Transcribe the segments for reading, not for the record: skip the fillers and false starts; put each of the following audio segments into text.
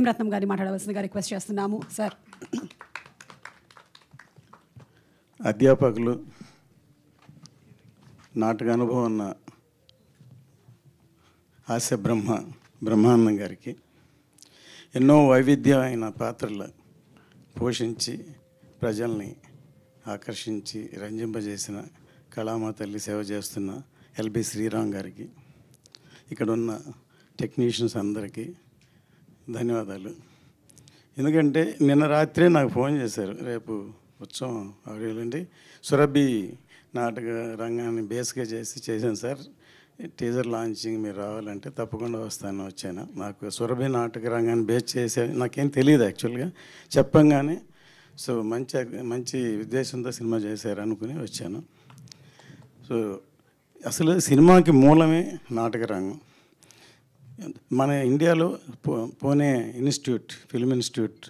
రత్నం గారిని మాట్లాడవలసిందిగా రిక్వెస్ట్ చేస్తున్నాము సార్. అధ్యాపకులు, నాటక అనుభవం ఉన్న హాస్య బ్రహ్మానందం గారికి ఎన్నో వైవిధ్యమైన పాత్రలు పోషించి ప్రజల్ని ఆకర్షించి రంజింపజేసిన కళామా తల్లి సేవ చేస్తున్న ఎల్బి శ్రీరామ్ గారికి, ఇక్కడ ఉన్న టెక్నీషియన్స్ అందరికీ ధన్యవాదాలు. ఎందుకంటే నిన్న రాత్రే నాకు ఫోన్ చేశారు, రేపు ఉత్సవం ఆడియోలండి, సురభి నాటక రంగాన్ని బేస్గా చేశాను సార్, టీజర్ లాంచింగ్ మీరు రావాలంటే తప్పకుండా వచ్చాను. నాకు సురభి నాటక రంగాన్ని బేస్ చేసే నాకేం తెలియదు యాక్చువల్గా, చెప్పంగానే సో మంచి ఉద్దేశంతో సినిమా చేశారు అనుకుని వచ్చాను. సో అసలు సినిమాకి మూలమే నాటక రంగం. మన ఇండియాలో పూణే ఇన్స్టిట్యూట్, ఫిల్మ్ ఇన్స్టిట్యూట్,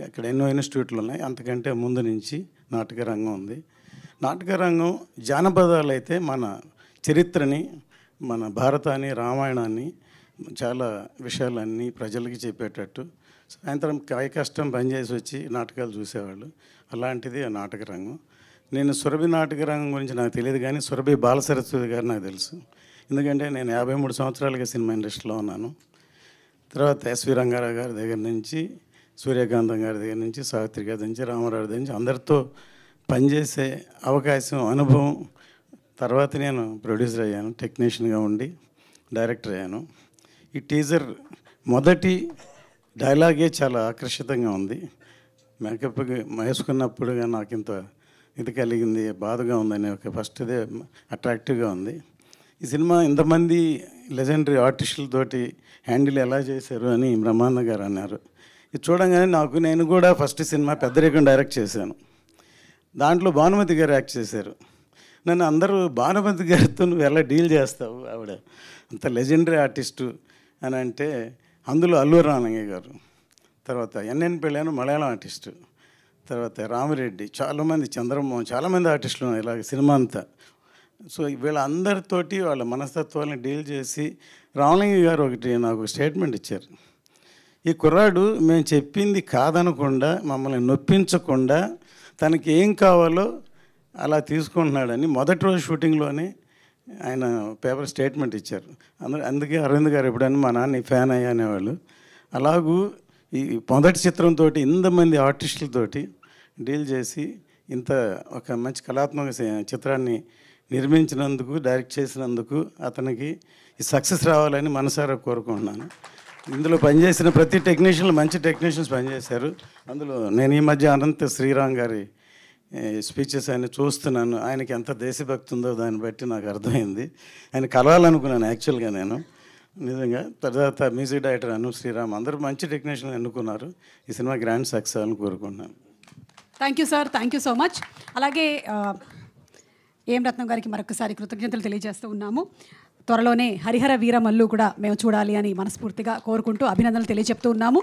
ఇక్కడ ఎన్నో ఇన్స్టిట్యూట్లు ఉన్నాయి, అంతకంటే ముందు నుంచి నాటక రంగం ఉంది. నాటక రంగం జానపదాలు అయితే మన చరిత్రని, మన భారతాన్ని, రామాయణాన్ని, చాలా విషయాలన్నీ ప్రజలకి చెప్పేటట్టు సాయంత్రం కాయ కష్టం పనిచేసి వచ్చి నాటకాలు చూసేవాళ్ళు. అలాంటిది ఆ నాటక రంగం. నేను సురభి నాటక రంగం గురించి నాకు తెలియదు, కానీ సురభి బాలసరస్వతి గారు నాకు తెలుసు. ఎందుకంటే నేను 53 సంవత్సరాలుగా సినిమా ఇండస్ట్రీలో ఉన్నాను. తర్వాత ఎస్వి రంగారావు గారి దగ్గర నుంచి, సూర్యకాంతం గారి దగ్గర నుంచి, సావిత్రి గారి నుంచి, రామారావు దగ్గర నుంచి అందరితో పనిచేసే అవకాశం, అనుభవం. తర్వాత నేను ప్రొడ్యూసర్ అయ్యాను, టెక్నీషియన్గా ఉండి డైరెక్టర్ అయ్యాను. ఈ టీజర్ మొదటి డైలాగే చాలా ఆకర్షితంగా ఉంది. మేకప్ వేసుకున్నప్పుడుగా నాకు ఇంత ఇది కలిగింది, బాధగా ఉందని ఒక ఫస్ట్ ఇదే అట్రాక్టివ్గా ఉంది. ఈ సినిమా ఇంతమంది లెజెండరీ ఆర్టిస్టులతోటి హ్యాండిల్ ఎలా చేశారు అని బ్రహ్మానంద గారు అన్నారు. ఇది చూడంగానే నేను కూడా ఫస్ట్ సినిమా పెద్దరికం డైరెక్ట్ చేశాను. దాంట్లో భానుమతి గారు యాక్ట్ చేశారు. నన్ను అందరూ భానుమతి గారితో నువ్వు ఎలా డీల్ చేస్తావు, ఆవిడ అంత లెజెండరీ ఆర్టిస్టు అని అంటే, అందులో అల్లు రామలింగ గారు, తర్వాత ఎన్ఎన్ పెళ్ళాను మలయాళం ఆర్టిస్టు, తర్వాత రామిరెడ్డి, చాలామంది, చంద్రమోహన్, చాలామంది ఆర్టిస్టులు ఇలాగ సినిమా అంతా. సో వీళ్ళందరితోటి వాళ్ళ మనస్తత్వాన్ని డీల్ చేసి రామలింగ గారు ఒకటి నాకు స్టేట్మెంట్ ఇచ్చారు. ఈ కుర్రాడు మేము చెప్పింది కాదనకుండా, మమ్మల్ని నొప్పించకుండా, తనకి ఏం కావాలో అలా తీసుకుంటున్నాడని మొదటి రోజు షూటింగ్లోనే ఆయన పేపర్ స్టేట్మెంట్ ఇచ్చారు. అందుకే అరవింద్ గారు ఎప్పుడైనా మా నాన్న ఫ్యాన్ అయ్యా అనేవాళ్ళు. అలాగూ ఈ మొదటి చిత్రంతో ఇంతమంది ఆర్టిస్టులతోటి డీల్ చేసి ఇంత ఒక మంచి కళాత్మక చిత్రాన్ని నిర్మించినందుకు, డైరెక్ట్ చేసినందుకు అతనికి ఈ సక్సెస్ రావాలని మనసారా కోరుకుంటున్నాను. ఇందులో పనిచేసిన ప్రతి టెక్నీషియన్లు మంచి టెక్నీషియన్స్ పనిచేశారు. అందులో నేను ఈ మధ్య అనంత శ్రీరామ్ గారి స్పీచెస్ ఆయన చూస్తున్నాను. ఆయనకి ఎంత దేశభక్తి ఉందో దాన్ని బట్టి నాకు అర్థమైంది. ఆయన కలవాలనుకున్నాను యాక్చువల్గా నేను నిజంగా. తర్వాత మ్యూజిక్ డైరెక్టర్ అను శ్రీరామ్, అందరూ మంచి టెక్నీషియన్ ఎన్నుకున్నారు. ఈ సినిమా గ్రాండ్ సక్సెస్ అని కోరుకుంటున్నాను. Thank you sir, thank you so much. అలాగే ఏం రత్నం గారికి మరొకసారి కృతజ్ఞతలు తెలియజేస్తూ ఉన్నాము. త్వరలోనే హరిహర వీరమల్లు కూడా మేము చూడాలి అని మనస్ఫూర్తిగా కోరుకుంటూ అభినందనలు తెలియజెప్తూ ఉన్నాము.